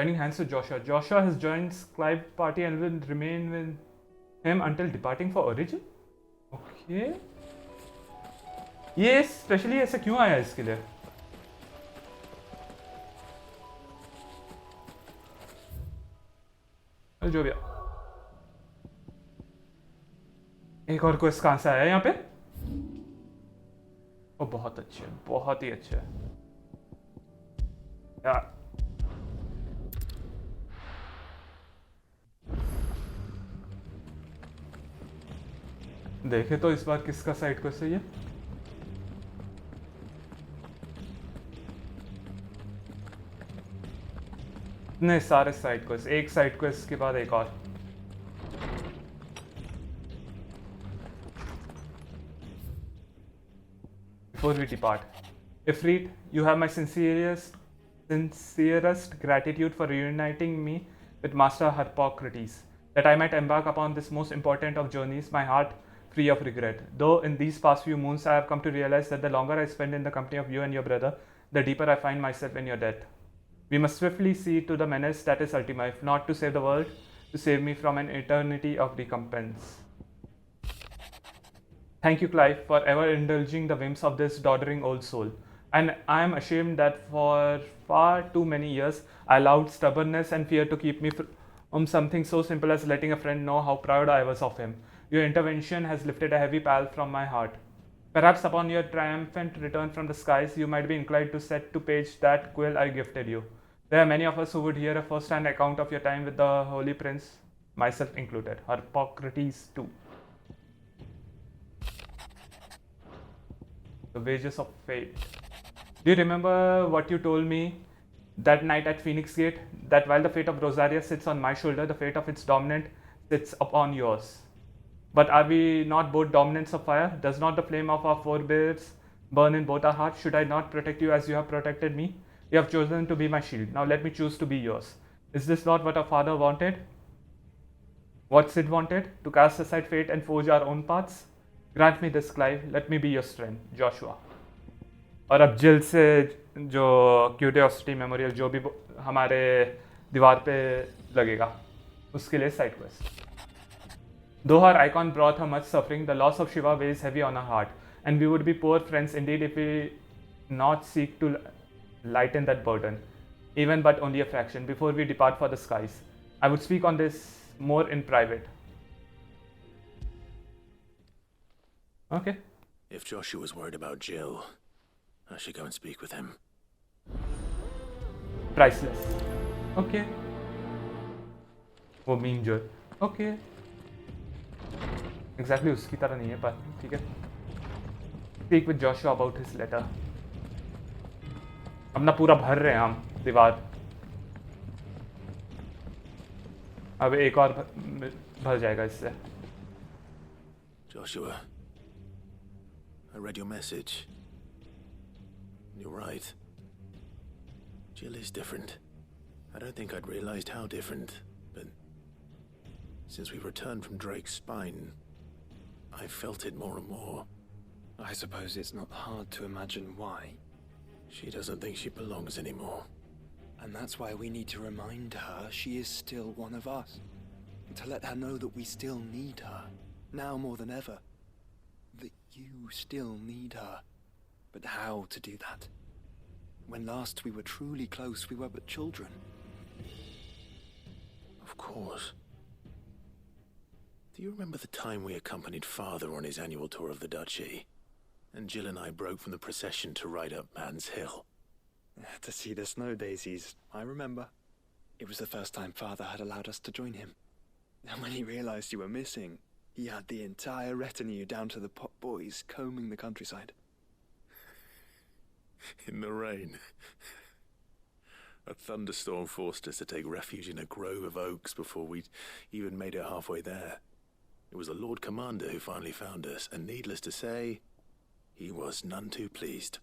Joining hands with Joshua. Joshua has joined Clive's party and will remain with him until departing for origin. Okay. ये specially ऐसा क्यों आया इसके लिए? जो भी एक और क्वेस्ट कहां से आया यहाँ पे? ओ बहुत अच्छे, बहुत ही अच्छे यार। देखे तो इस बार किसका साइड क्वेस्ट है ये? नहीं, सारे साइड क्वेस्ट, एक साइड क्वेस्ट के बाद एक और। Before we depart, Ifrit, you have my sincerest gratitude for reuniting me with Master Harpocrates, that I might embark upon this most important of journeys, my heart free of regret. Though in these past few moons I have come to realize that the longer I spend in the company of you and your brother, the deeper I find myself in your debt. We must swiftly see to the menace that is Ultima, if not to save the world, to save me from an eternity of recompense. Thank you, Clive, for ever indulging the whims of this doddering old soul. And I am ashamed that for far too many years I allowed stubbornness and fear to keep me from something so simple as letting a friend know how proud I was of him. Your intervention has lifted a heavy pall from my heart. Perhaps upon your triumphant return from the skies, you might be inclined to set to page that quill I gifted you. There are many of us who would hear a first-hand account of your time with the Holy Prince, myself included, Harpocrates too. The wages of fate. Do you remember what you told me that night at Phoenix Gate? That while the fate of Rosaria sits on my shoulder, the fate of its dominant sits upon yours. But are we not both dominants of fire? Does not the flame of our forebears burn in both our hearts? Should I not protect you as you have protected me? You have chosen to be my shield. Now let me choose to be yours. Is this not what our father wanted? What Sid wanted? To cast aside fate and forge our own paths? Grant me this, Clive. Let me be your strength, Joshua. और अब जिल से जो curiosity memorial जो भी हमारे दीवार पे लगेगा उसके लिए side quest. Though her icon brought her much suffering, the loss of Shiva weighs heavy on her heart, and we would be poor friends indeed if we not seek to lighten that burden, even but only a fraction, before we depart for the skies. I would speak on this more in private. Okay. If Joshua was worried about Jill, I should go and speak with him. Priceless. Okay. वो meme जो okay. Exactly उसकी तरह नहीं है पर ठीक है. Speak with Joshua about his letter. अपना पूरा भर रहे हैं हम दीवार. अब एक और भर जाएगा इससे. Joshua, I read your message. You're right. Jill is different. I don't think I'd realized how different, but since we returned from Drake's spine, I felt it more and more. I suppose it's not hard to imagine why. She doesn't think she belongs anymore. And that's why we need to remind her she is still one of us. And to let her know that we still need her, now more than ever. That you still need her. But how to do that? When last we were truly close, we were but children. Of course. Do you remember the time we accompanied Father on his annual tour of the Duchy? And Jill and I broke from the procession to ride up Mann's Hill. To see the snow daisies, I remember. It was the first time Father had allowed us to join him. And when he realized you were missing, he had the entire retinue down to the pot boys combing the countryside. In the rain. A thunderstorm forced us to take refuge in a grove of oaks before we'd even made it halfway there. It was the Lord Commander who finally found us, and needless to say, he was none too pleased.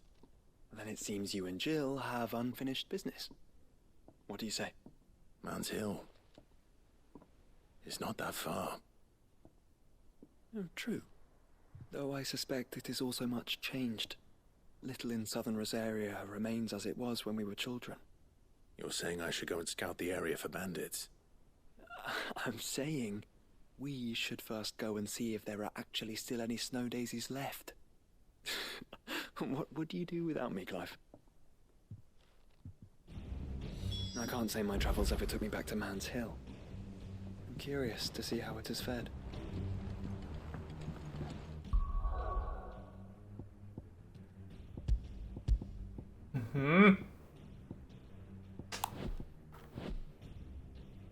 Then it seems you and Jill have unfinished business. What do you say? Mann's Hill. It's not that far. Oh, true. Though I suspect it is also much changed. Little in southern Rosaria remains as it was when we were children. You're saying I should go and scout the area for bandits? I'm saying we should first go and see if there are actually still any snow daisies left. What would you do without me, Clive? I can't say my travels ever took me back to Mann's Hill. I'm curious to see how it has fared.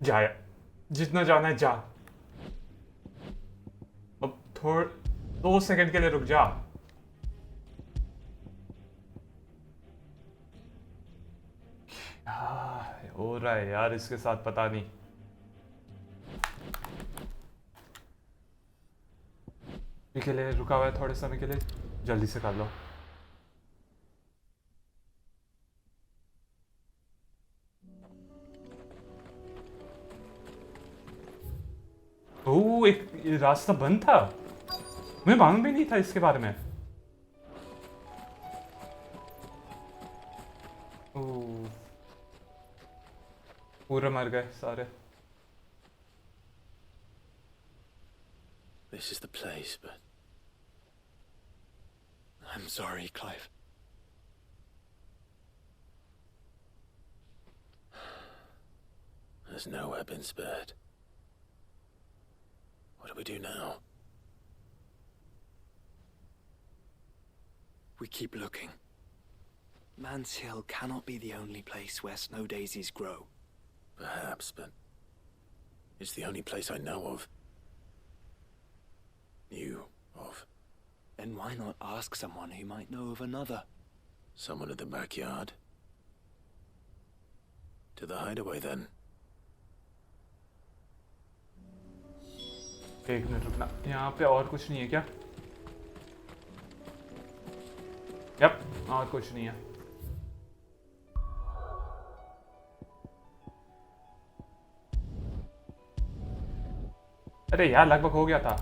जाया जितना जाना है जा अब थोड़ 2 second के लिए रुक जा क्या हो रहा है यार इसके साथ पता नहीं के लिए रुका हुआ है थोड़े समय के लिए जल्दी से कर लो ओह एक रास्ता बंद था मैं मालूम भी नहीं था इसके बारे में ओह पूरे मर गए सारे This is the place, but I'm sorry, Clive. there's nowhere been spared. What do we do now? We keep looking. Mann's Hill cannot be the only place where snow daisies grow. Perhaps, but it's the only place I know of. Knew of. Then why not ask someone who might know of another? Someone at the backyard? To the hideaway, then. एक minute रुकना यहाँ पे और कुछ नहीं है क्या yup और कुछ नहीं है अरे यार लगभग हो गया था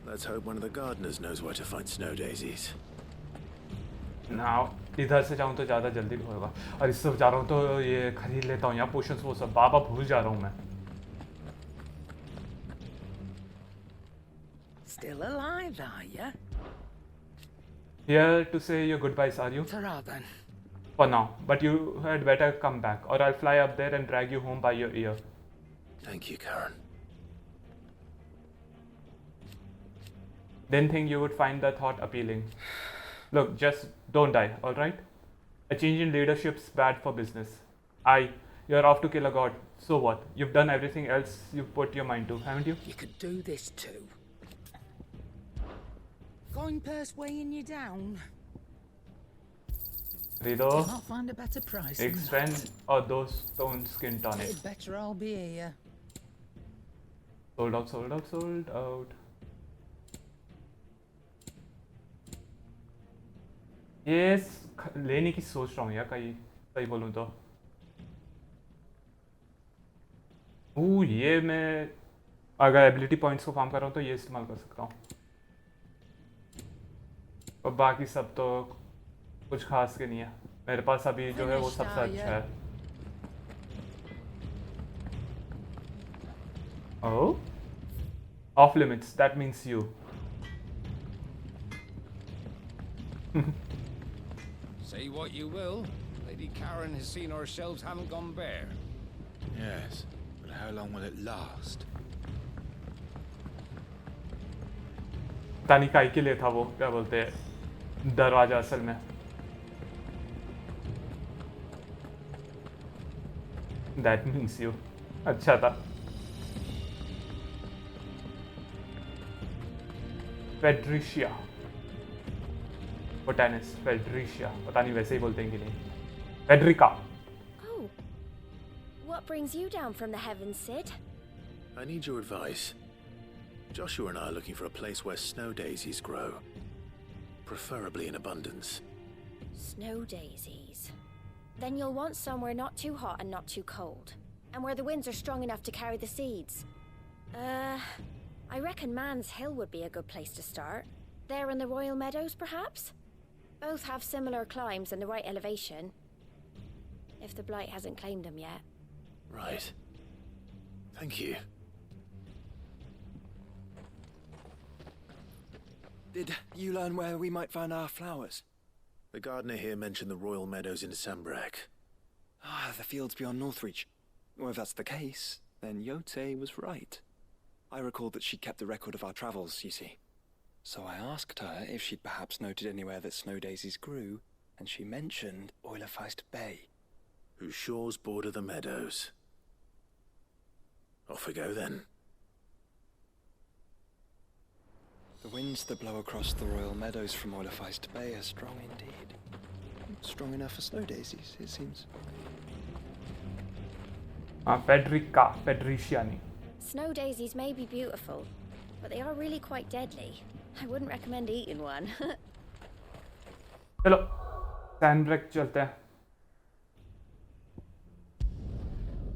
Let's hope one of the gardeners knows where to find snow daisies. Now, इधर से जाऊँ तो ज़्यादा जल्दी होगा और इससे जा रहा हूँ तो ये खरीद लेता हूँ यहाँ पोशंस वो सब बाबा भूल जा रहा हूँ मैं Still alive, are you? Here to say your goodbyes, are you? Ta-ra then. For now, but you had better come back or I'll fly up there and drag you home by your ear. Thank you, Karen. Didn't think you would find the thought appealing. Look, just don't die, alright? A change in leadership's bad for business. You're off to kill a god. So what? You've done everything else you've put your mind to, haven't you? You could do this too. Going purse weighing you down. Rido, I'll find a better price. एक strand or those stone skin tonic. It's better I'll be here. Sold out, sold out, sold out. ये लेने की सोच रहा हूँ यार कहीं सही बोलूँ तो ये मैं अगर एबिलिटी पॉइंट्स को फार्म कर रहा हूँ तो ये इस्तेमाल कर सकता हूँ और बाकी सब तो कुछ खास के नहीं है मेरे पास अभी जो है वो सबसे अच्छा है Oh, off limits, that means you. Say what you will, Lady Karen has seen our shelves haven't gone bare. Yes, but how long will it last? तानी काई के लिए था वो क्या बोलते हैं दरवाजा असल में That means you. अच्छा था Federicia Botanist Federicia पता नहीं वैसे ही बोलते हैं कि नहीं Federica Oh, what brings you down from the heavens, Sid? I need your advice. Joshua and I are looking for a place where snow daisies grow. Preferably in abundance. Snow daisies. Then you'll want somewhere not too hot and not too cold. And where the winds are strong enough to carry the seeds. I reckon Mann's Hill would be a good place to start. There in the Royal Meadows, perhaps? Both have similar climbs and the right elevation. If the Blight hasn't claimed them yet. Right. Thank you. Did you learn where we might find our flowers? The gardener here mentioned the Royal Meadows in Sambrak. Ah, the fields beyond Northreach. Well, if that's the case, then Yote was right. I recalled that she'd kept the record of our travels, you see. So I asked her if she'd perhaps noted anywhere that snow daisies grew, and she mentioned Oilefeist Bay. Whose shores border the meadows. Off we go then. The winds that blow across the Royal Meadows from Oilefeist Bay are strong indeed. Strong enough for snow daisies, it seems. Federiciani. Snow daisies may be beautiful, but they are really quite deadly. I wouldn't recommend eating one. चलो सैंडब्रेक चलते हैं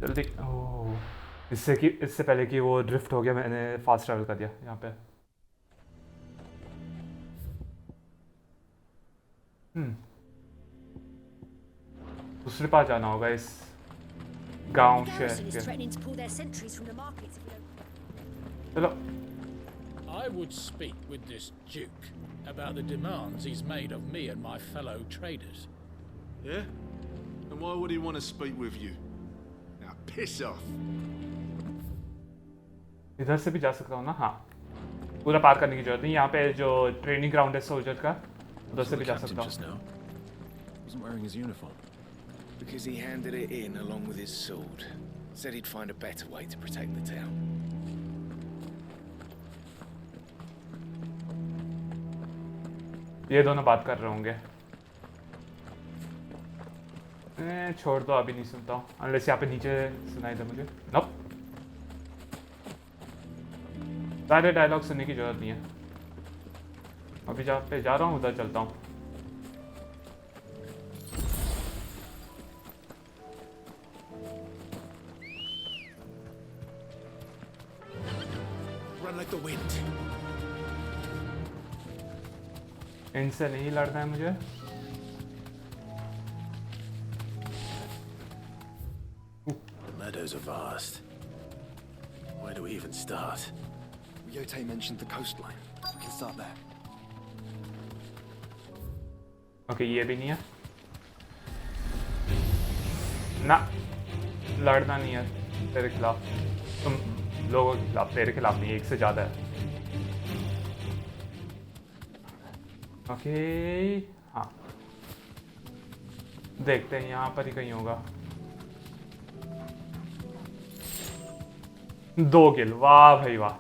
जल्दी। ओह इससे पहले कि वो drift हो गया मैंने फास्ट ट्रैवल कर दिया यहाँ पे। दूसरे पास जाना होगा इस गांव शहर के। चलो। I would speak with this Duke about the demands he's made of me and my fellow traders. Yeah? And why would he want to speak with you? Now piss off. इधर से भी जा सकता हूँ ना? हाँ। पूरा पार करने की जरूरत नहीं। यहाँ पे जो ट्रेनिंग ग्राउंड है सोल्जर का, उधर से भी जा सकता हूँ। Wasn't wearing his uniform. Because he handed it in along with his sword. Said he'd find a better way to protect the town. ये दोनों बात कर रहे होंगे। छोड़ दो, अभी नहीं सुनता हूँ। अनलेस यहाँ पे नीचे सुनाई दे मुझे। नॉप। सारे डायलॉग सुनने की जरूरत नहीं है। अभी जहाँ पे जा रहा हूँ उधर चलता हूँ। Run like the wind. इनसे नहीं लड़ना है मुझे। The meadows are vast. Where do we even start? Yote mentioned the coastline. We can start there. Okay ये भी नहीं है ना। लड़ना नहीं है तेरे खिलाफ। तुम लोगों के खिलाफ, तेरे खिलाफ नहीं, एक से ज़्यादा है। ओके हाँ देखते हैं, यहाँ पर ही कहीं होगा। 2 गिल, वाह भाई वाह।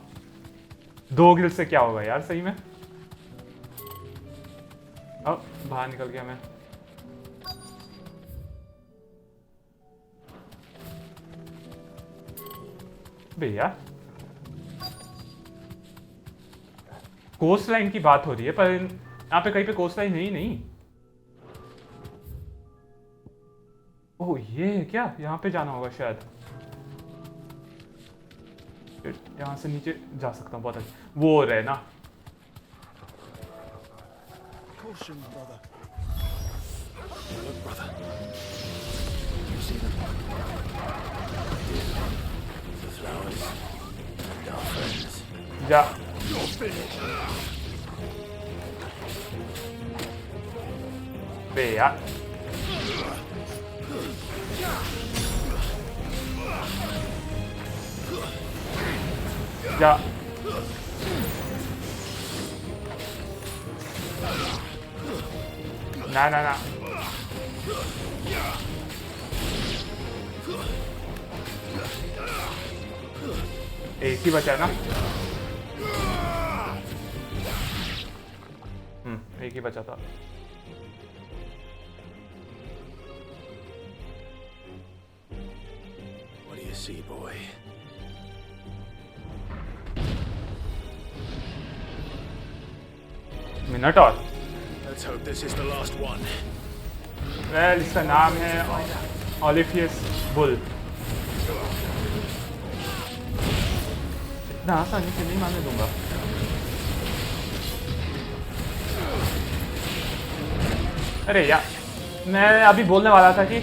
2 गिल से क्या होगा यार सही में। अब बाहर निकल गया मैं। भैया कोस्ट लाइन की बात हो रही है पर यहाँ पे कहीं पे कोस्ट लाइन है ही नहीं। ओह ये क्या, यहाँ पे जाना होगा शायद। यहाँ से नीचे जा सकता हूँ। बहुत अच्छा वो रहे ना। Caution, brother. Look, brother. You see them? The flowers and our friends. जा। भैया जा। ना ना ना। एक ही बचा ना। एक ही बचा था। What do you see, boy? मिनटॉर। Let's hope this is the last one. Well इसका नाम है ओलिफियस बुल। इतना आसानी से नहीं मारने दूंगा। अरे यार, मैं अभी बोलने वाला था कि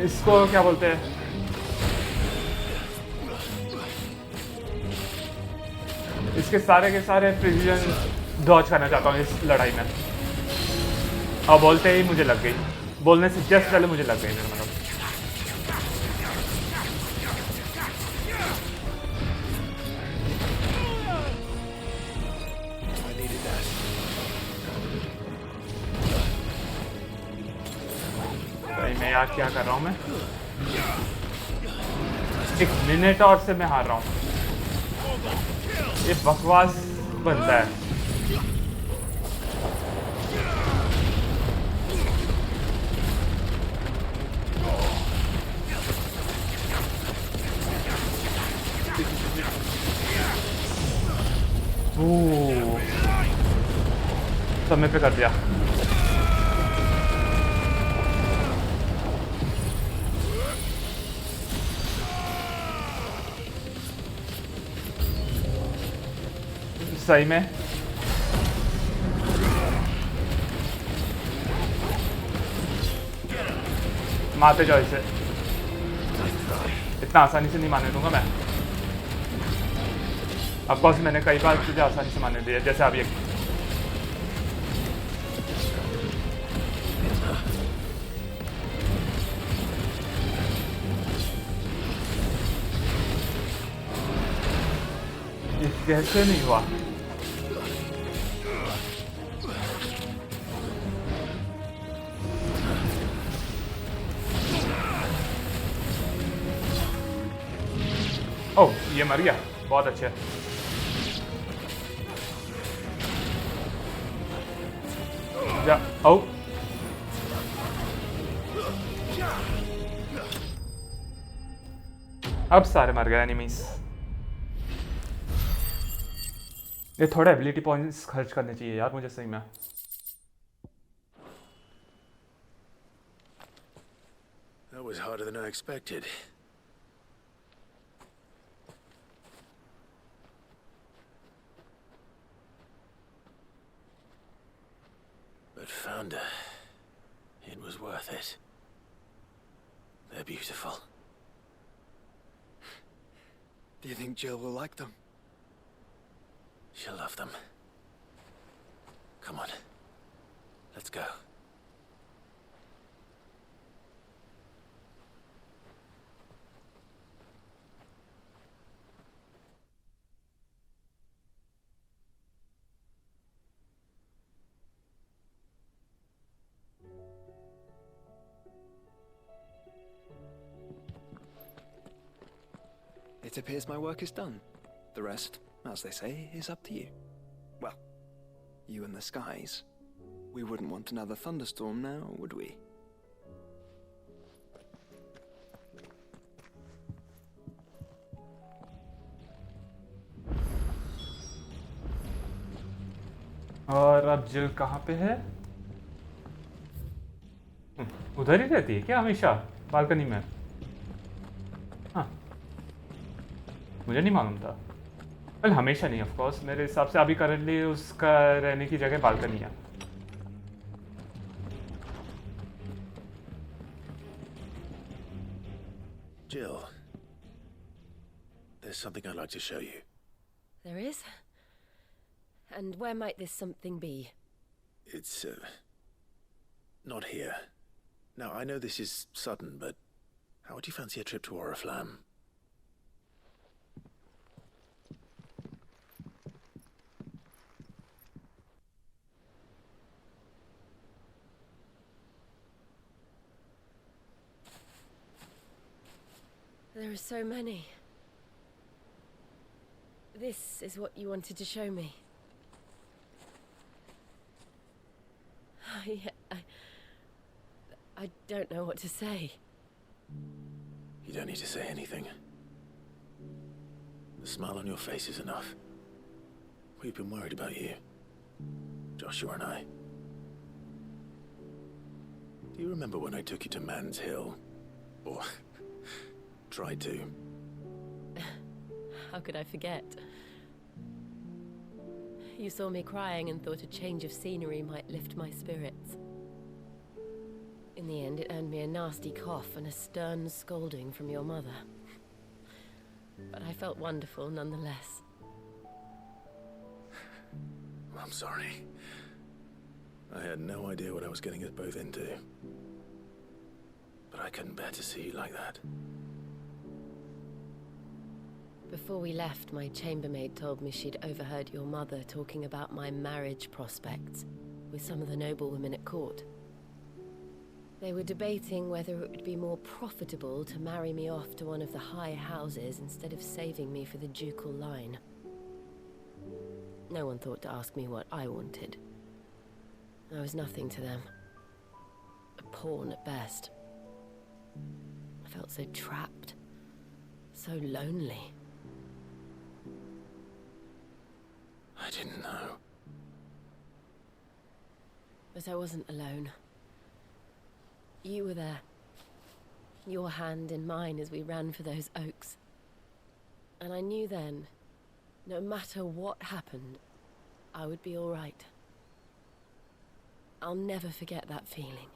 इसको क्या बोलते हैं, इसके सारे के सारे प्रिसीजन डॉज करना चाहता हूँ इस लड़ाई में, और बोलते ही मुझे लग गई, बोलने से जस्ट पहले मुझे लग गई मेरे मतलब। मैं यार क्या कर रहा हूँ मैं, 1 मिनट और से मैं हार रहा हूँ, ये बकवास बनता है। समय पे कर दिया। सही में मारते जाओ इसे, इतना आसानी से नहीं मारने दूंगा मैं। ऑफकोर्स मैंने कई बार तुझे आसानी से मारने दिया, जैसे अब ये कैसे नहीं हुआ। ओह, ये मर गया, बहुत अच्छे। जा, ओ अब सारे मर गए एनिमीज। ये थोड़े एबिलिटी पॉइंट्स खर्च करने चाहिए यार मुझे सही में। That was harder than I expected. But found her. It was worth it. They're beautiful. Do you think Jill will like them? She'll love them. Come on. Let's go. It appears my work is done. The rest, as they say, is up to you. Well, you and the skies. We wouldn't want another thunderstorm now, would we? और अब जिल कहाँ पे है? उधर ही रहती है क्या हमेशा बालकनी में? हाँ, मुझे नहीं मालूम था। वेल हमेशा नहीं, ऑफ कोर्स मेरे हिसाब से अभी करंटली उसका रहने की जगह बालकनी है। Jill, there's something I'd like to show you. There is? And where might this something be? It's, not here. Now, I know this is sudden, but how would you fancy a trip to Oriflamme? There are so many. This is what you wanted to show me. I don't know what to say. You don't need to say anything. The smile on your face is enough. We've been worried about you, Joshua and I. Do you remember when I took you to Mann's Hill? Or tried to? How could I forget? You saw me crying and thought a change of scenery might lift my spirits. In the end, it earned me a nasty cough and a stern scolding from your mother. But I felt wonderful nonetheless. I'm sorry. I had no idea what I was getting us both into. But I couldn't bear to see you like that. Before we left, my chambermaid told me she'd overheard your mother talking about my marriage prospects with some of the noblewomen at court. They were debating whether it would be more profitable to marry me off to one of the high houses instead of saving me for the ducal line. No one thought to ask me what I wanted. I was nothing to them. A pawn at best. I felt so trapped, so lonely. I didn't know. But I wasn't alone. You were there. Your hand in mine as we ran for those oaks. And I knew then, no matter what happened, I would be all right. I'll never forget that feeling.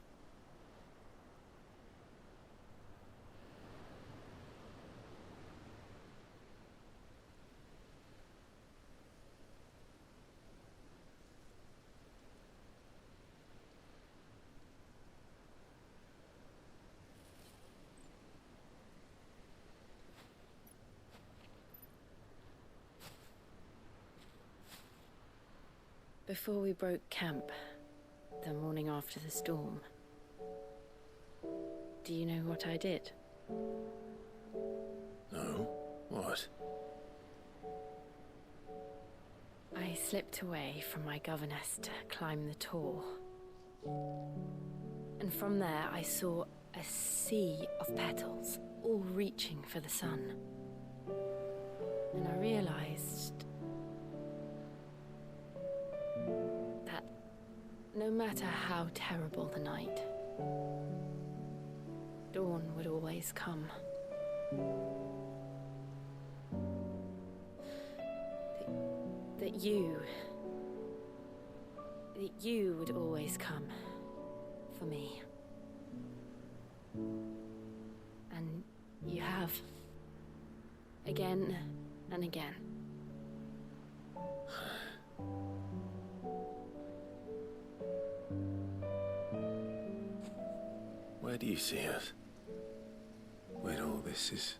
Before we broke camp, the morning after the storm, do you know what I did? No? What? I slipped away from my governess to climb the tor. And from there I saw a sea of petals, all reaching for the sun. And I realized that no matter how terrible the night, dawn would always come. That you would always come for me. And you have. Again and again. Where do you see us? When all this is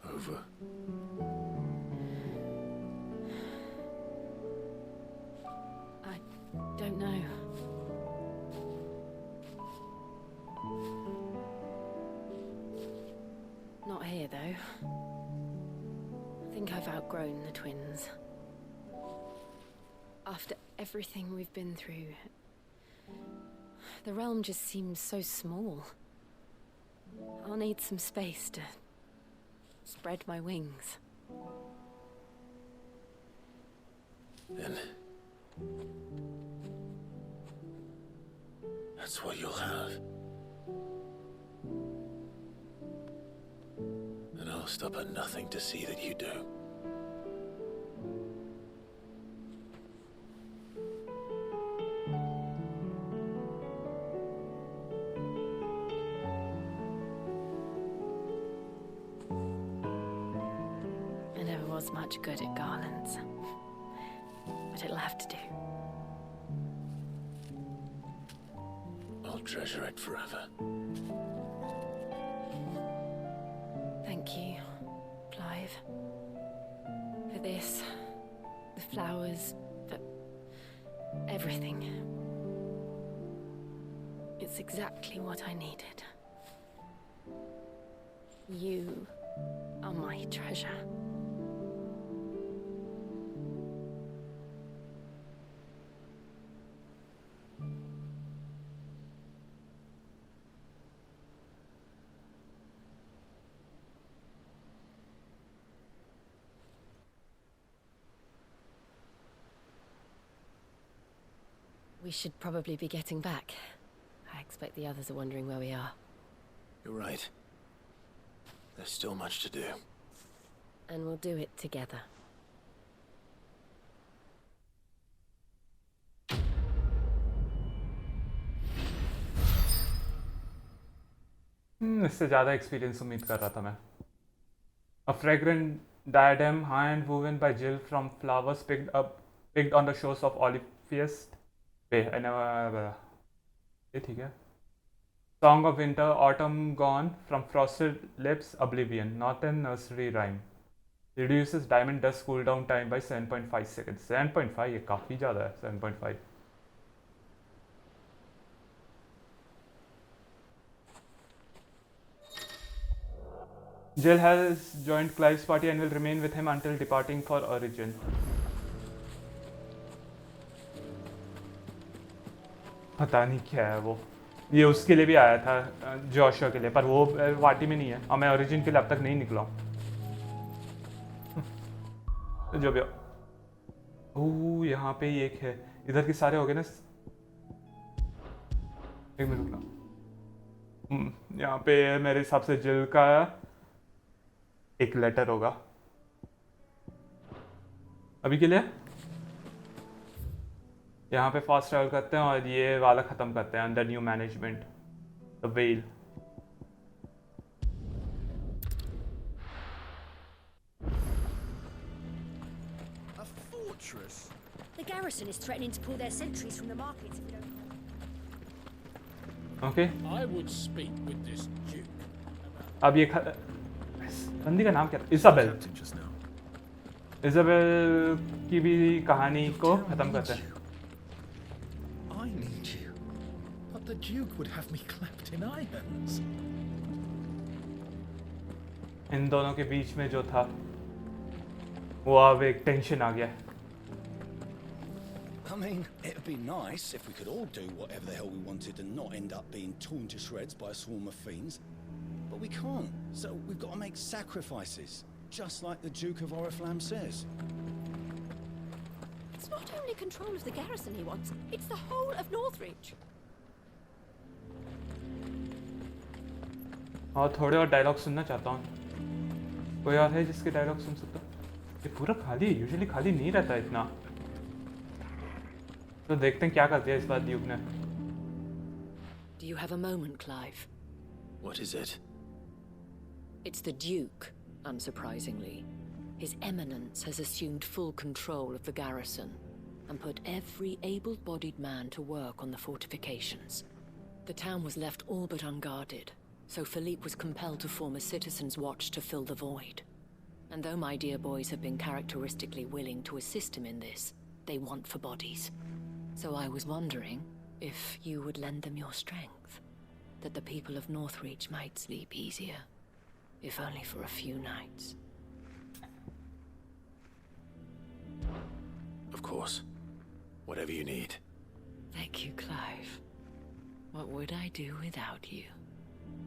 over? I don't know. Not here, though. I think I've outgrown the twins. After everything we've been through, the realm just seems so small. I'll need some space to spread my wings. Then that's what you'll have. And I'll stop at nothing to see that you do. I never was much good at garlands, but it'll have to do. I'll treasure it forever. Thank you, Clive. For this, the flowers, for everything. It's exactly what I needed. You are my treasure. We should probably be getting back. I expect the others are wondering where we are. You're right. There's still much to do. And we'll do it together. इससे ज़्यादा experience उम्मीद कर रहा था मैं. A fragrant diadem hand woven by Jill from flowers picked on the shores of Oliviest Bay. I never. ये ठीक है. Song of winter, autumn gone, from frosted lips, oblivion. Not a nursery rhyme. Reduces diamond dust cool down time by 7.5 seconds. 7.5 ये काफ़ी ज़्यादा है. 7.5. Jill has joined Clive's party and will remain with him until departing for Origin. पता नहीं क्या है वो. ये उसके लिए भी आया था जोशुआ के लिए, पर वो पार्टी में नहीं है और मैं ओरिजिन के लिए अब तक नहीं निकला हूँ. जो भी हो. यहाँ पे ही एक है. इधर के सारे हो गए ना. एक मिनट रुकना. यहाँ पे मेरे हिसाब से जिल का एक लेटर होगा अभी के लिए. यहाँ पे फास्ट ट्रैवल करते हैं और ये वाला ख़त्म करते हैं. Under new management the well. A fortress? The garrison is threatening to pull their sentries from the markets if we don't... Okay. I would speak with this duke. अब ये बंदी का नाम क्या था? इसाबेल. इसाबेल की भी कहानी को ख़त्म करते हैं. I need you. But the Duke would have me clapped in irons. इन दोनों के बीच में जो था वो अब एक टेंशन आ गया. I mean, it'd be nice if we could all do whatever the hell we wanted and not end up being torn to shreds by a swarm of fiends. But we can't, so we've got to make sacrifices, just like the Duke of Oriflamme says. It's not only control of the garrison he wants, it's the whole of Northreach. और थोड़े और dialogue सुनना चाहता हूँ. कोई और है जिसके डायलॉग सुन सकता? ये पूरा खाली है. यूजुअली खाली नहीं रहता इतना. तो देखते हैं क्या करते हैं इस बार ड्यूक ने. Do you have a moment, Clive? What is it? It's the Duke, unsurprisingly. His Eminence has assumed full control of the garrison and put every able-bodied man to work on the fortifications. The town was left all but unguarded, so Philippe was compelled to form a citizens' watch to fill the void. And though my dear boys have been characteristically willing to assist him in this, they want for bodies. So I was wondering if you would lend them your strength, that the people of Northreach might sleep easier, if only for a few nights. Of course. Whatever you need. Thank you, Clive. What would I do without you?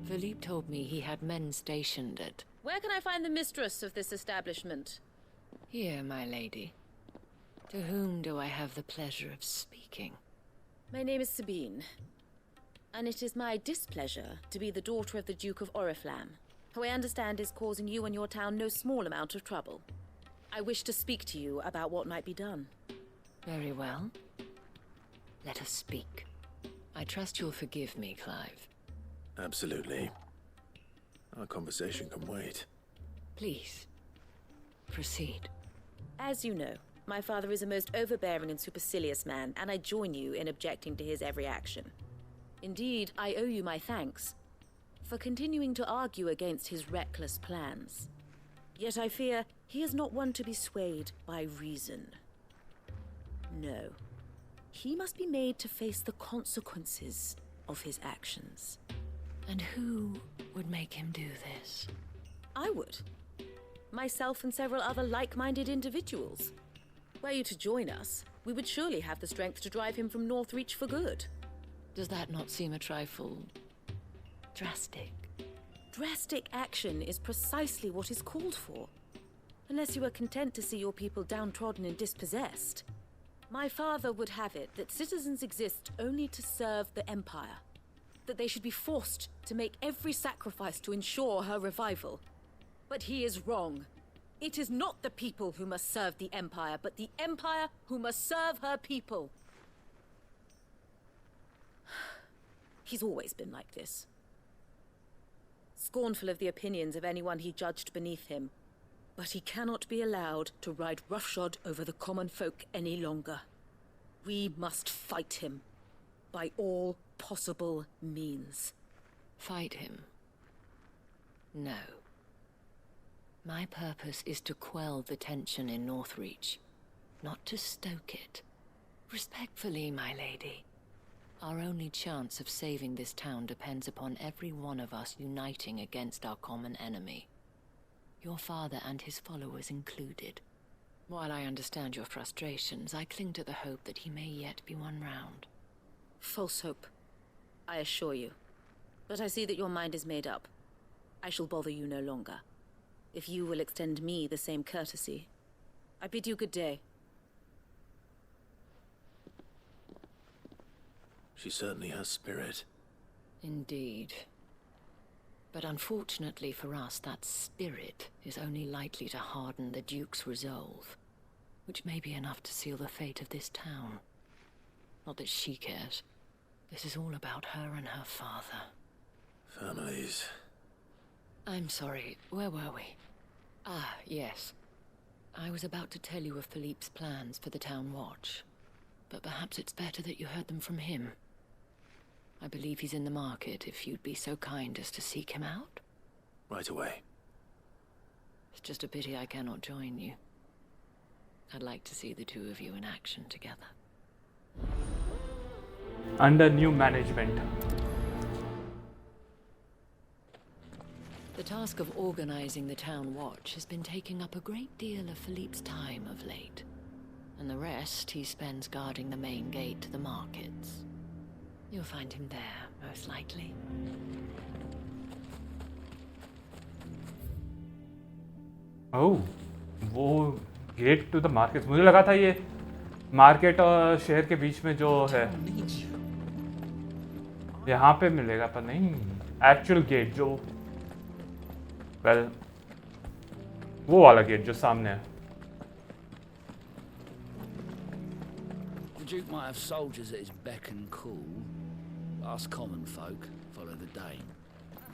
Philippe told me he had men stationed at... Where can I find the mistress of this establishment? Here, my lady. To whom do I have the pleasure of speaking? My name is Sabine, and it is my displeasure to be the daughter of the Duke of Oriflamme, who I understand is causing you and your town no small amount of trouble. I wish to speak to you about what might be done. Very well. Let us speak. I trust you'll forgive me, Clive. Absolutely. Our conversation can wait. Please, proceed. As you know, my father is a most overbearing and supercilious man, and I join you in objecting to his every action. Indeed, I owe you my thanks for continuing to argue against his reckless plans. Yet I fear he is not one to be swayed by reason. No. He must be made to face the consequences of his actions. And who would make him do this? I would. Myself and several other like-minded individuals. Were you to join us, we would surely have the strength to drive him from Northreach for good. Does that not seem a trifle... drastic? Drastic action is precisely what is called for. Unless you are content to see your people downtrodden and dispossessed. My father would have it that citizens exist only to serve the Empire. That they should be forced to make every sacrifice to ensure her revival. But he is wrong. It is not the people who must serve the Empire, but the Empire who must serve her people. He's always been like this. scornful of the opinions of anyone he judged beneath him. But he cannot be allowed to ride roughshod over the common folk any longer. We must fight him by all possible means. Fight him? No. My purpose is to quell the tension in Northreach, not to stoke it. Respectfully, my lady. Our only chance of saving this town depends upon every one of us uniting against our common enemy. Your father and his followers included. While I understand your frustrations, I cling to the hope that he may yet be won round. False hope, I assure you. But I see that your mind is made up. I shall bother you no longer. If you will extend me the same courtesy, I bid you good day. She certainly has spirit. Indeed. But unfortunately for us, that spirit is only likely to harden the Duke's resolve, which may be enough to seal the fate of this town. Not that she cares. This is all about her and her father. Families. I'm sorry, where were we? Ah, yes. I was about to tell you of Philippe's plans for the town watch, but perhaps it's better that you heard them from him. I believe he's in the market, if you'd be so kind as to seek him out. Right away. It's just a pity I cannot join you. I'd like to see the two of you in action together. Under new management. The task of organizing the town watch has been taking up a great deal of Philippe's time of late. And the rest he spends guarding the main gate to the markets. You'll find him there, most likely. Oh, वो gate to the market, मुझे लगा था ये market और शहर के बीच में जो है यहाँ पे मिलेगा, पर नहीं, एक्चुअल गेट जो वेल वो वाला गेट जो सामने है. The Duke might have soldiers at his beck and call. Us common folk follow the Dame.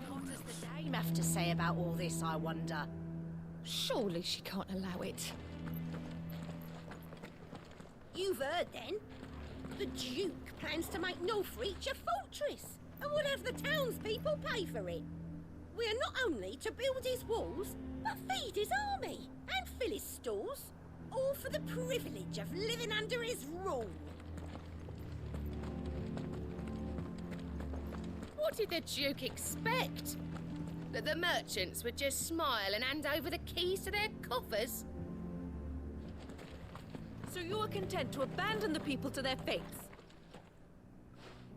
What does the Dame have to say about all this, I wonder? Surely she can't allow it. You've heard, then? The Duke plans to make Northreach a fortress, and would have the townspeople pay for it. We are not only to build his walls, but feed his army, and fill his stores, all for the privilege of living under his rule. What did the Duke expect? That the merchants would just smile and hand over the keys to their coffers? So you are content to abandon the people to their fates?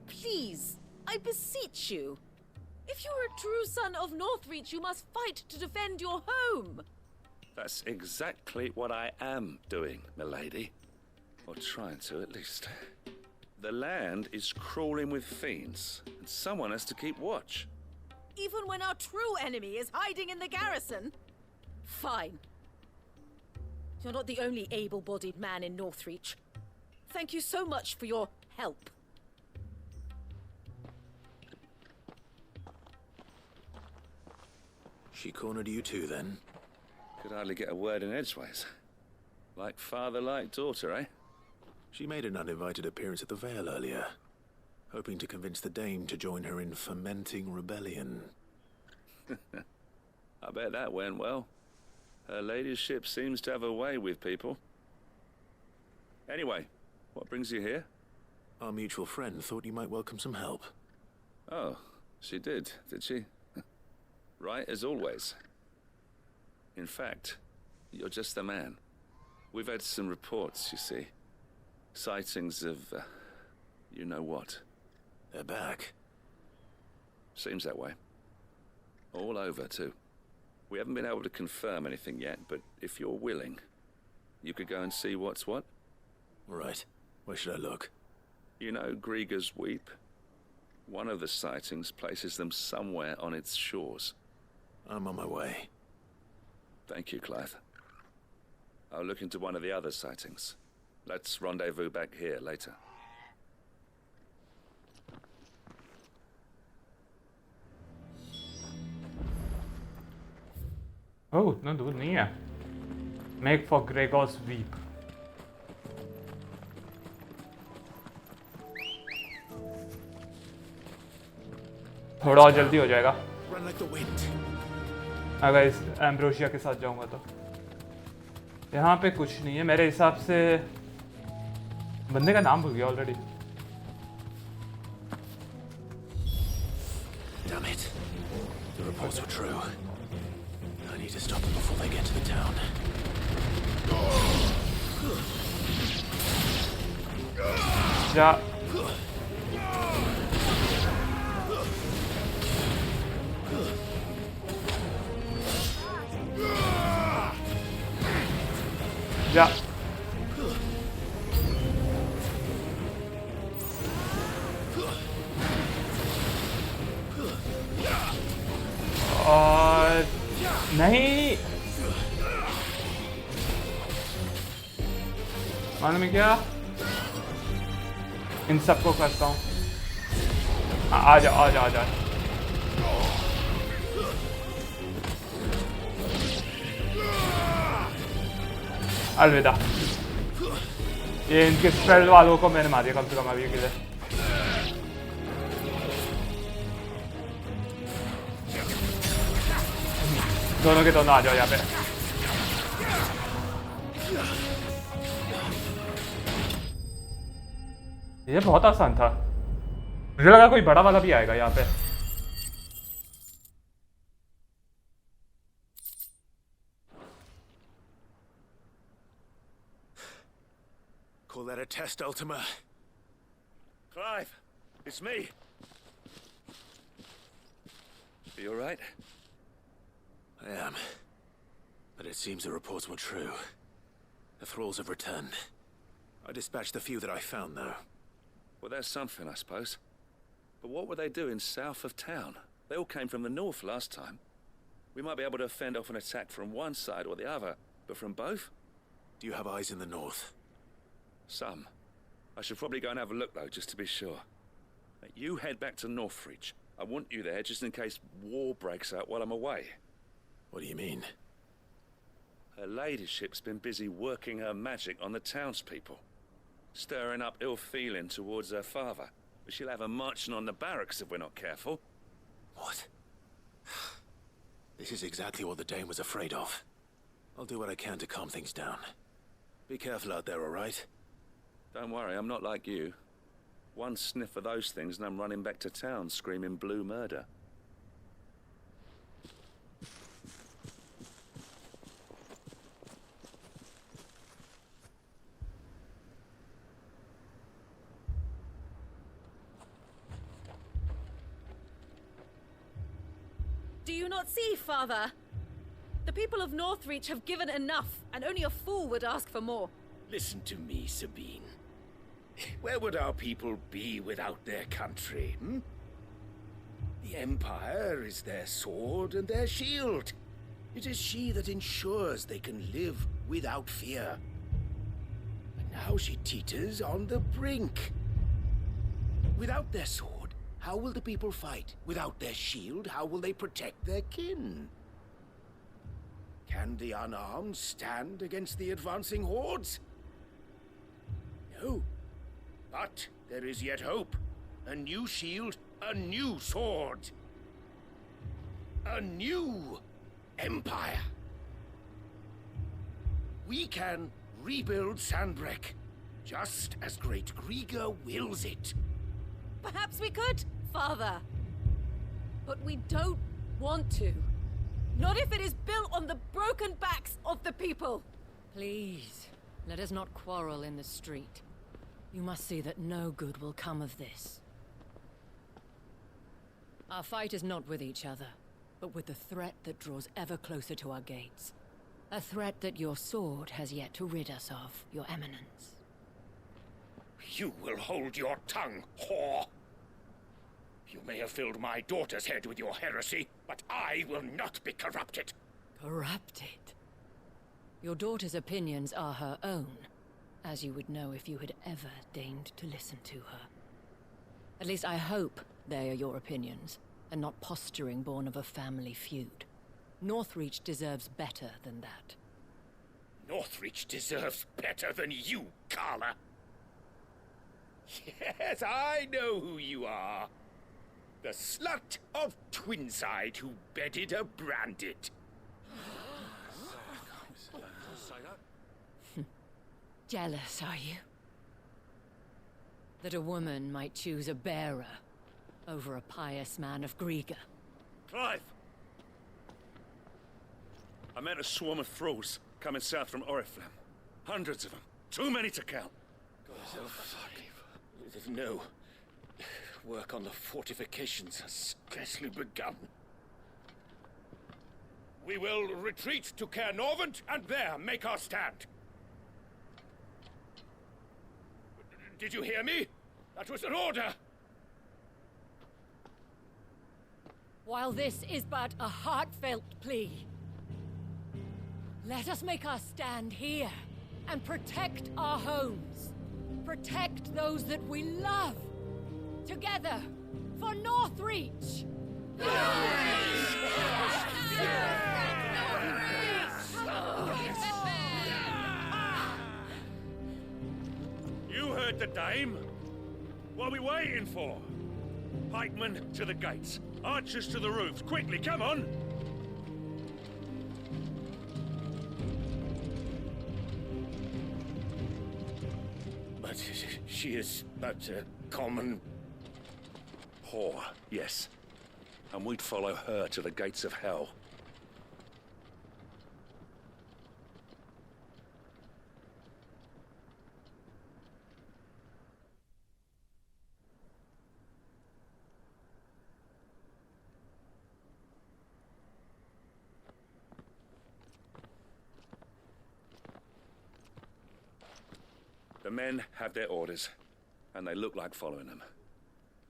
Please, I beseech you. If you are a true son of Northreach, you must fight to defend your home. That's exactly what I am doing, milady. Or trying to, at least. The land is crawling with fiends, and someone has to keep watch. Even when our true enemy is hiding in the garrison? Fine. You're not the only able-bodied man in Northreach. Thank you so much for your help. She cornered you too, then? Could hardly get a word in edgeways. Like father, like daughter, eh? She made an uninvited appearance at the Vale earlier, hoping to convince the Dame to join her in fomenting rebellion. I bet that went well. Her ladyship seems to have a way with people. Anyway, what brings you here? Our mutual friend thought you might welcome some help. Oh, she did she? Right as always. In fact, you're just the man. We've had some reports, you see. Sightings of, you know what. They're back. Seems that way. All over, too. We haven't been able to confirm anything yet, but if you're willing, you could go and see what's what. Right. Where should I look? You know Grieger's Weep? One of the sightings places them somewhere on its shores. I'm on my way. Thank you, Clive. I'll look into one of the other sightings. Let's rendezvous back here later. ओह उतना दूर नहीं है. Make for Gregor's weep. थोड़ा और जल्दी हो जाएगा अगर इस एम्ब्रोशिया के साथ जाऊंगा तो. यहाँ पे कुछ नहीं है मेरे हिसाब से. बंदे का नाम भूल गया already. Damn it. The reports were true. I need to stop them before they get to the town. जा. जा. और नहीं मालूम है क्या इन सबको करता हूँ. आ जा आ जा आ जा. अलविदा. ये इनके स्पेल वालों को मैंने मार दिया कम से कम अभी के लिए. दोनों के दोनों आ जाओ यहाँ पे. ये बहुत आसान था. मुझे लगा कोई बड़ा वाला भी आएगा यहाँ पे. Call that a test, Ultima? Clive, it's me. Are you all right? I am. But it seems the reports were true. The thralls have returned. I dispatched the few that I found, though. Well, that's something, I suppose. But what were they doing south of town? They all came from the north last time. We might be able to fend off an attack from one side or the other, but from both? Do you have eyes in the north? Some. I should probably go and have a look, though, just to be sure. You head back to Northreach. I want you there just in case war breaks out while I'm away. What do you mean? Her ladyship's been busy working her magic on the townspeople. Stirring up ill feeling towards her father. But she'll have her marching on the barracks if we're not careful. What? This is exactly what the Dane was afraid of. I'll do what I can to calm things down. Be careful out there, all right? Don't worry, I'm not like you. One sniff of those things and I'm running back to town screaming blue murder. Do you not see, Father? The people of Northreach have given enough, and only a fool would ask for more. Listen to me, Sabine. Where would our people be without their country, hmm? The Empire is their sword and their shield. It is she that ensures they can live without fear. But now she teeters on the brink. Without their sword, how will the people fight? Without their shield, how will they protect their kin? Can the unarmed stand against the advancing hordes? No. But there is yet hope. A new shield, a new sword. A new empire. We can rebuild Sandbreck, just as Great Grieger wills it. Perhaps we could, Father. But we don't want to. Not if it is built on the broken backs of the people. Please, let us not quarrel in the street. You must see that no good will come of this. Our fight is not with each other, but with the threat that draws ever closer to our gates. A threat that your sword has yet to rid us of, Your Eminence. You will hold your tongue, whore! You may have filled my daughter's head with your heresy, but I will not be corrupted. Corrupted? Your daughter's opinions are her own, as you would know if you had ever deigned to listen to her. At least I hope they are your opinions, and not posturing born of a family feud. Northreach deserves better than that. Northreach deserves better than you, Carla. Yes, I know who you are. The slut of Twinside who bedded a branded. Jealous, are you? That a woman might choose a bearer over a pious man of Griega. Clive! I met a swarm of thralls coming south from Oriflamme. Hundreds of them. Too many to count. Oh, fuck. No. Work on the fortifications has scarcely begun. We will retreat to Caernarvon and there make our stand. Did you hear me? That was an order! While this is but a heartfelt plea, let us make our stand here and protect our homes. Protect those that we love. Together, for Northreach! You heard the dame. What are we waiting for? Pikemen to the gates. Archers to the roofs. Quickly, come on! But she is but a common... whore, yes. And we'd follow her to the gates of hell. The men have their orders, and they look like following them.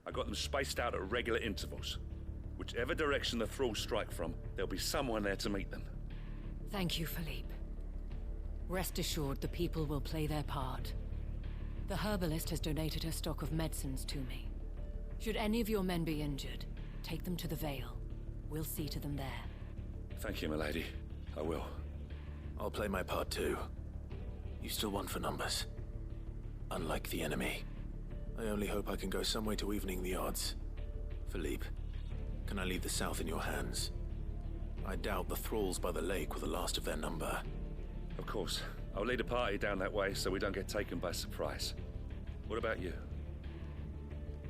I got them spaced out at regular intervals. Whichever direction the thralls strike from, there'll be someone there to meet them. Thank you, Philippe. Rest assured the people will play their part. The herbalist has donated her stock of medicines to me. Should any of your men be injured, take them to the Vale. We'll see to them there. Thank you, milady. I will. I'll play my part too. You still want for numbers. Unlike the enemy. I only hope I can go some way to evening the odds. Philippe, can I leave the south in your hands? I doubt the thralls by the lake were the last of their number. Of course. I'll lead a party down that way so we don't get taken by surprise. What about you?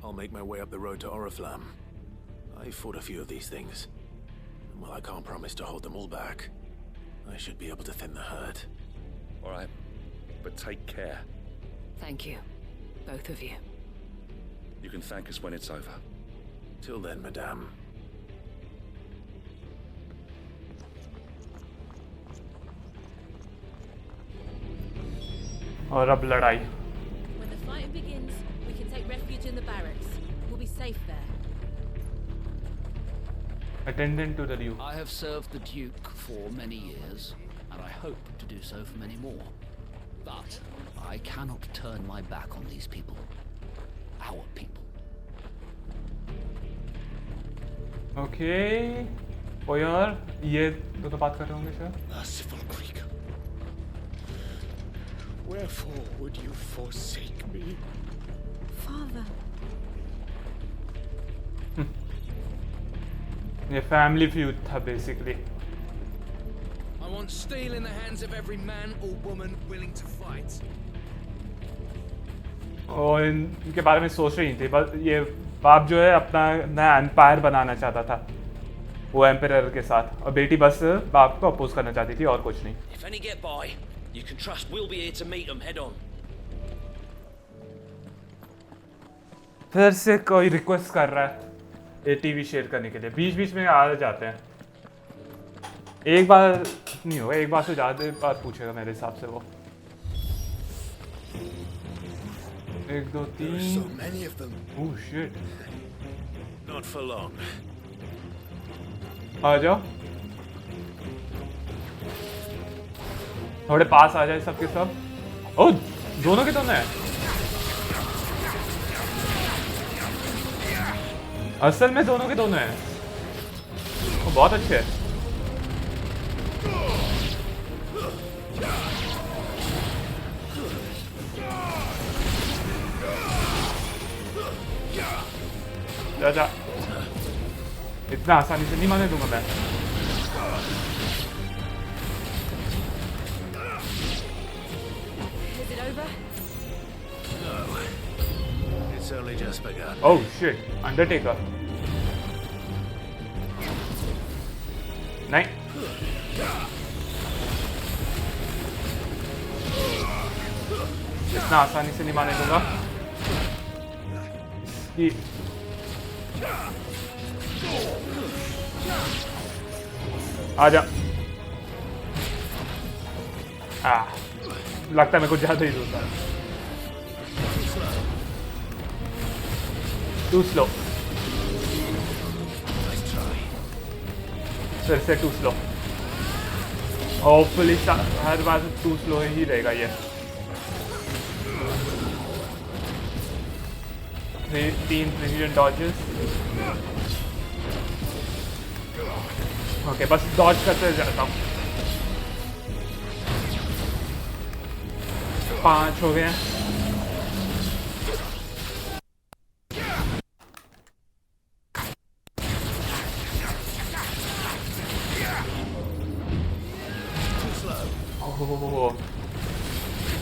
I'll make my way up the road to Oriflamme. I fought a few of these things. And while I can't promise to hold them all back, I should be able to thin the herd. All right. But take care. Thank you. Both of you. You can thank us when it's over. Till then, madame. और अब लड़ाई. When the fighting begins, we can take refuge in the barracks. We'll be safe there. Attendant to the Duke. I have served the Duke for many years, and I hope to do so for many more. But I cannot turn my back on these people. Our people. Okay. ओ यार ये तो बात कर रहे होंगे शायद. Merciful Greek. Wherefore would you forsake me? Father. ये family feud था basically. I want steel in the hands of every man or woman willing to fight. और इनके बारे में सोच रही थी बस ये बाप जो है अपना नया एम्पायर बनाना चाहता था वो एम्पायर के साथ और बेटी बस बाप को अपोज करना चाहती थी और कुछ नहीं. If any get by, you can trust we'll be here to meet them head on. फिर से कोई रिक्वेस्ट कर रहा है ये टीवी शेयर करने के लिए. बीच बीच में आ जाते हैं. एक बार नहीं होगा, एक बार से ज़्यादा बार पूछेगा मेरे हिसाब से वो. 1 2 3. So many of them. Oh shit. Not for long. आ जाओ. थोड़े पास आ जाए सबके सब. ओ दोनों के दोनों हैं. असल में दोनों के दोनों हैं. वो बहुत अच्छे हैं. जा इतना आसानी से नहीं मारने दूंगा मैं। Is it over? No. It's only just begun. Oh shit, Undertaker. नहीं। इतना आसानी से नहीं मारने दूंगा। इसकी आजा। लगता है मेरे को ज्यादा ही दूर था। Too slow. फिर से टू स्लो। होपफुली हर बार टू स्लो ही रहेगा ये। 3 प्रिसीजन डॉजेस। ओके बस डॉज करते जाता हूँ। 5 हो गए हैं।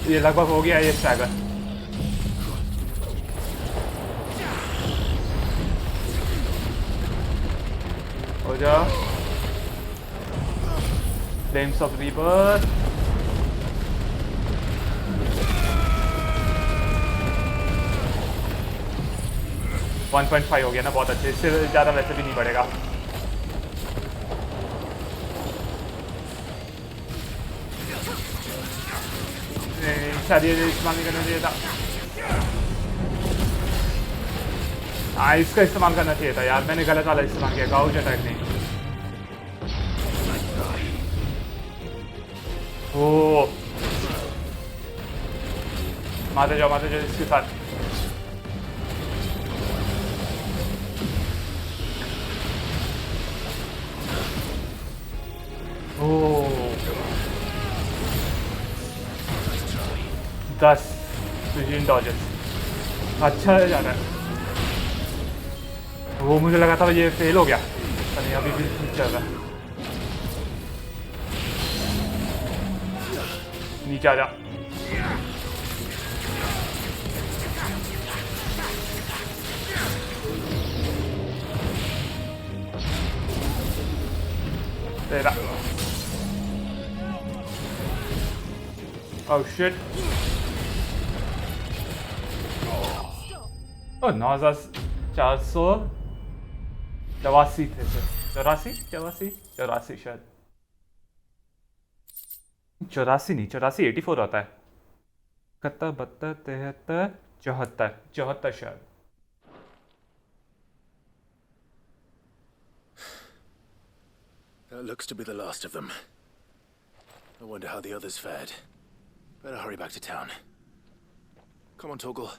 ये लगभग हो गया ये स्टैगर। हो जा। Flames of rebirth. वन 1.5 हो गया ना, बहुत अच्छे। इससे ज़्यादा वैसे भी नहीं बढ़ेगा। शायद ये इस्तेमाल नहीं करना चाहिए था। हाँ इसका इस्तेमाल करना चाहिए था यार, मैंने गलत वाला इस्तेमाल किया। गाउज अटैक नहीं। ओ मारते जाओ इसके साथ। ओ 10 प्रिसीजन डॉजेस। अच्छा जा रहा है। वो मुझे लगा था ये फेल हो गया, नहीं अभी भी ठीक चल रहा है। नीचे आ जा। तेरा oh shit। oh 9484 थे सर। 84 शायद। 84 नहीं, 84 होता है। 71 72 73 74 शायद। That looks to be the last of them. I wonder how the others fared. Better hurry back to town. Come on, Toggle.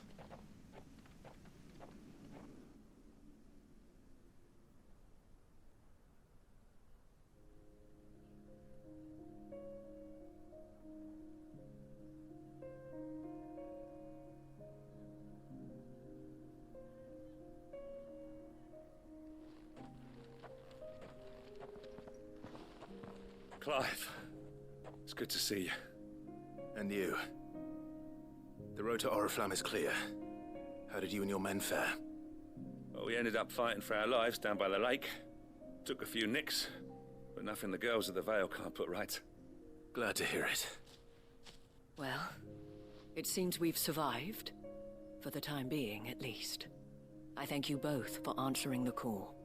Clive, it's good to see you. And you. The road to Oriflamme is clear. How did you and your men fare? Well, we ended up fighting for our lives down by the lake. Took a few nicks, but nothing the girls of the Vale can't put right. Glad to hear it. Well, it seems we've survived. For the time being, at least. I thank you both for answering the call.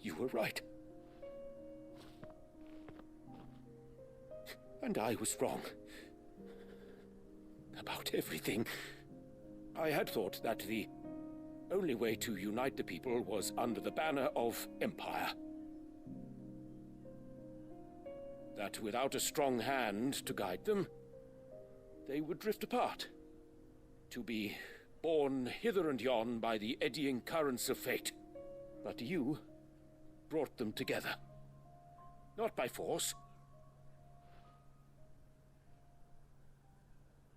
You were right. And I was wrong. About everything. I had thought that the only way to unite the people was under the banner of Empire. That without a strong hand to guide them, they would drift apart. To be borne hither and yon by the eddying currents of fate. But you brought them together. not by force,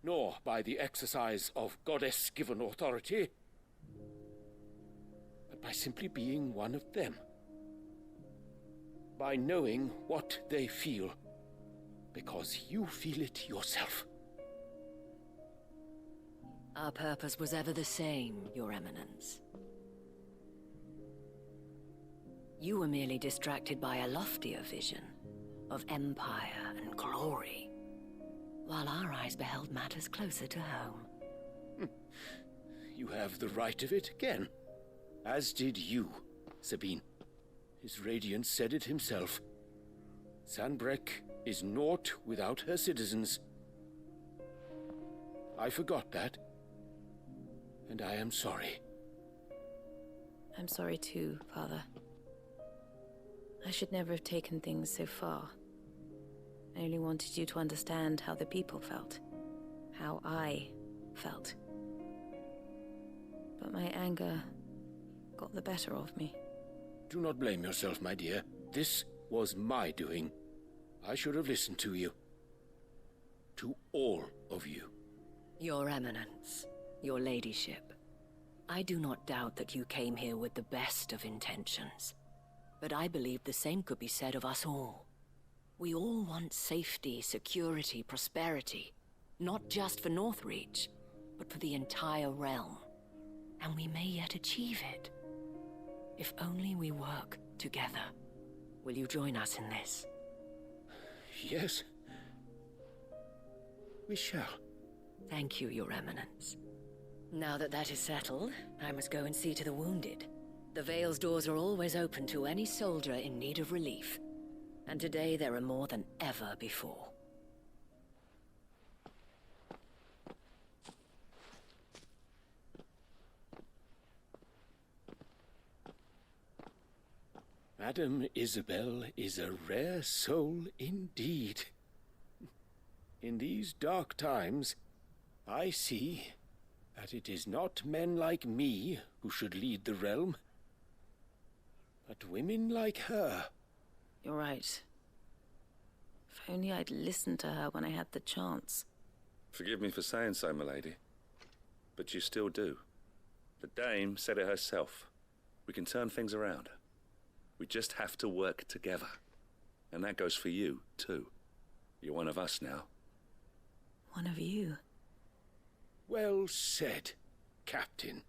nor by the exercise of goddess-given authority, but by simply being one of them. By knowing what they feel, because you feel it yourself. Our purpose was ever the same, Your Eminence. You were merely distracted by a loftier vision of empire and glory, while our eyes beheld matters closer to home. You have the right of it again, as did you, Sabine. His radiance said it himself. Sanbreque is naught without her citizens. I forgot that, and I am sorry. I'm sorry too, Father. I should never have taken things so far. I only wanted you to understand how the people felt. How I felt. But my anger got the better of me. Do not blame yourself, my dear. This was my doing. I should have listened to you. To all of you. Your Eminence, your ladyship, I do not doubt that you came here with the best of intentions. But I believe the same could be said of us all. We all want safety, security, prosperity. Not just for Northreach, but for the entire realm. And we may yet achieve it. If only we work together. Will you join us in this? Yes. We shall. Thank you, Your Eminence. Now that that is settled, I must go and see to the wounded. The Vale's doors are always open to any soldier in need of relief. And today there are more than ever before. Madame Isabel is a rare soul indeed. In these dark times, I see that it is not men like me who should lead the realm, but women like her. You're right. If only I'd listened to her when I had the chance. Forgive me for saying so, milady, but you still do. The dame said it herself. We can turn things around. We just have to work together. And that goes for you, too. You're one of us now. One of you? Well said, Captain.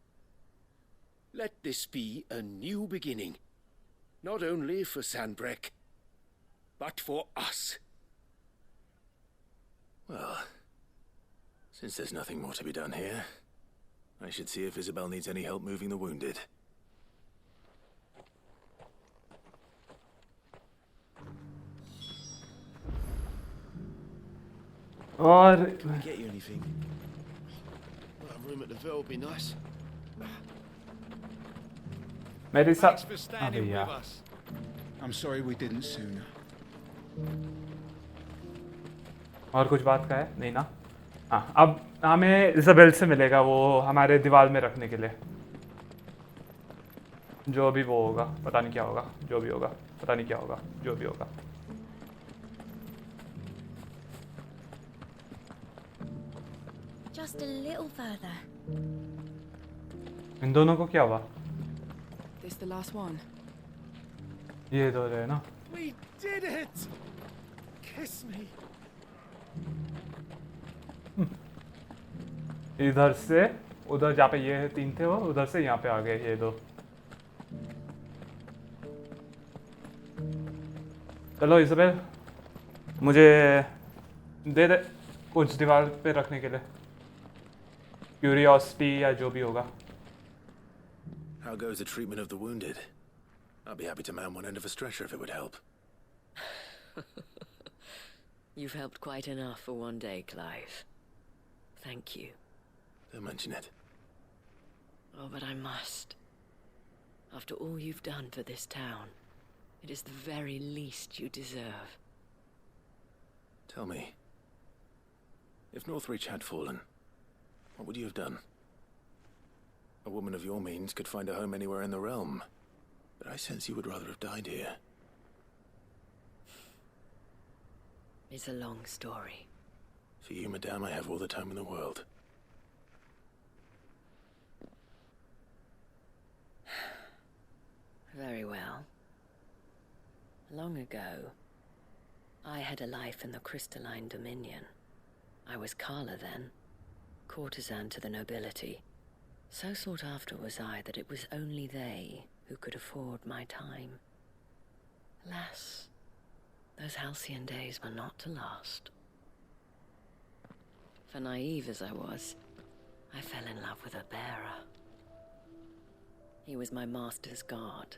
Let this be a new beginning. Not only for Sanbreque, but for us. Well, since there's nothing more to be done here, I should see if Isabel needs any help moving the wounded. और Can I get you anything? Well, a room at the Ville would be nice. मेरे Thanks साथ for standing अबे with यार us. I'm sorry we didn't sooner. और कुछ बात का है नहीं ना हाँ अब हमें इजाबेल से मिलेगा वो हमारे दीवार में रखने के लिए जो भी वो होगा पता नहीं क्या होगा जो भी होगा पता नहीं क्या होगा जो भी होगा Just a little further. इन दोनों को क्या हुआ This the last one? ये दो रहे ना We did it! Kiss me. इधर से उधर जहाँ पे ये तीन थे वो उधर से यहाँ पे आ गए ये दो चलो इजाबेल मुझे दे दे कुछ दीवार पे रखने के लिए क्यूरियोसिटी या जो भी होगा How goes the treatment of the wounded? I'd be happy to man one end of a stretcher if it would help. You've helped quite enough for one day, Clive. Thank you. Don't mention it. Oh, but I must. After all you've done for this town, it is the very least you deserve. Tell me, if Northreach had fallen, what would you have done? A woman of your means could find a home anywhere in the realm, but I sense you would rather have died here. It's a long story. For you, madame, I have all the time in the world. Very well. Long ago, I had a life in the crystalline dominion. I was Carla then, courtesan to the nobility. So sought after was I that it was only they who could afford my time. Alas, those halcyon days were not to last. For naive as I was, I fell in love with a bearer. He was my master's guard,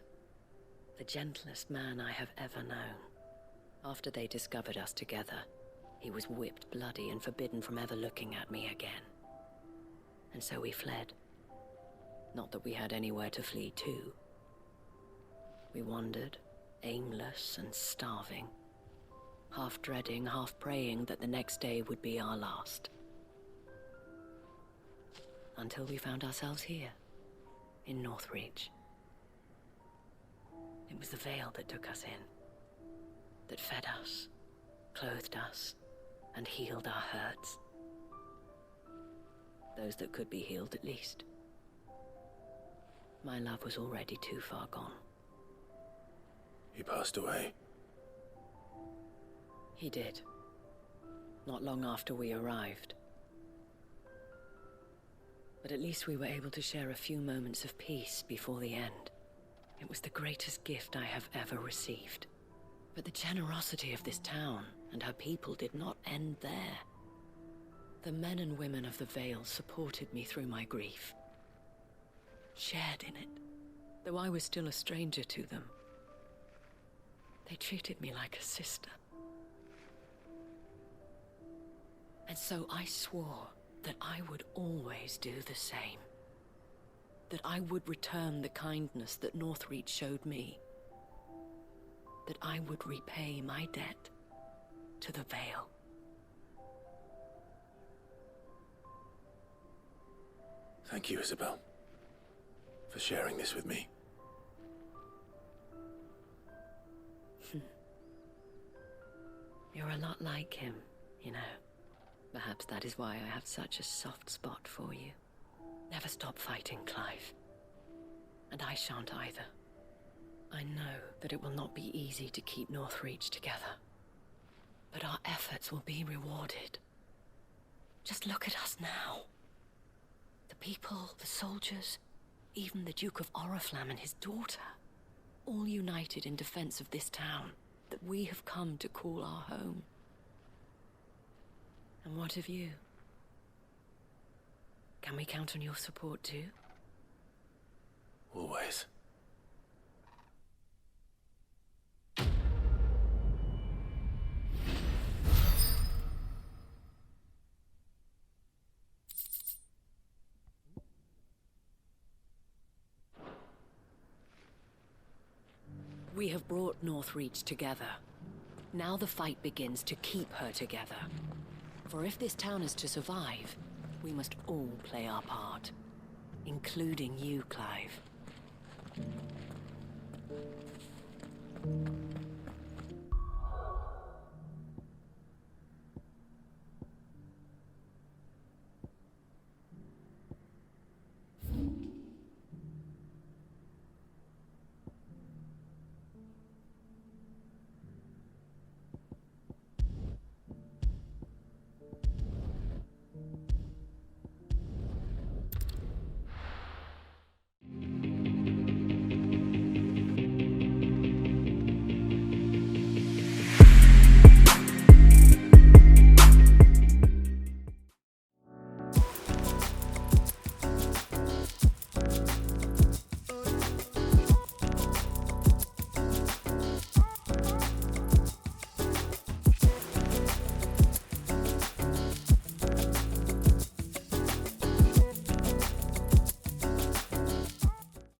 the gentlest man I have ever known. After they discovered us together, he was whipped bloody and forbidden from ever looking at me again. And so we fled. Not that we had anywhere to flee to. We wandered, aimless and starving, half dreading, half praying that the next day would be our last. Until we found ourselves here, in Northreach. It was the veil that took us in, that fed us, clothed us, and healed our hurts. Those that could be healed at least. My love was already too far gone. He passed away. He did. Not long after we arrived. But at least we were able to share a few moments of peace before the end. It was the greatest gift I have ever received. But the generosity of this town and her people did not end there. The men and women of the Vale supported me through my grief. Shared in it, though I was still a stranger to them. They treated me like a sister. And so I swore that I would always do the same. That I would return the kindness that Northreach showed me. That I would repay my debt to the Vale. Thank you, Isabel, for sharing this with me. You're a lot like him, you know. Perhaps that is why I have such a soft spot for you. Never stop fighting, Clive. And I shan't either. I know that it will not be easy to keep Northreach together. But our efforts will be rewarded. Just look at us now. The people, the soldiers, even the Duke of Oriflamme and his daughter, all united in defense of this town that we have come to call our home. And what of you? Can we count on your support too? Always. We have brought Northreach together. Now the fight begins to keep her together. For if this town is to survive, we must all play our part. Including you, Clive.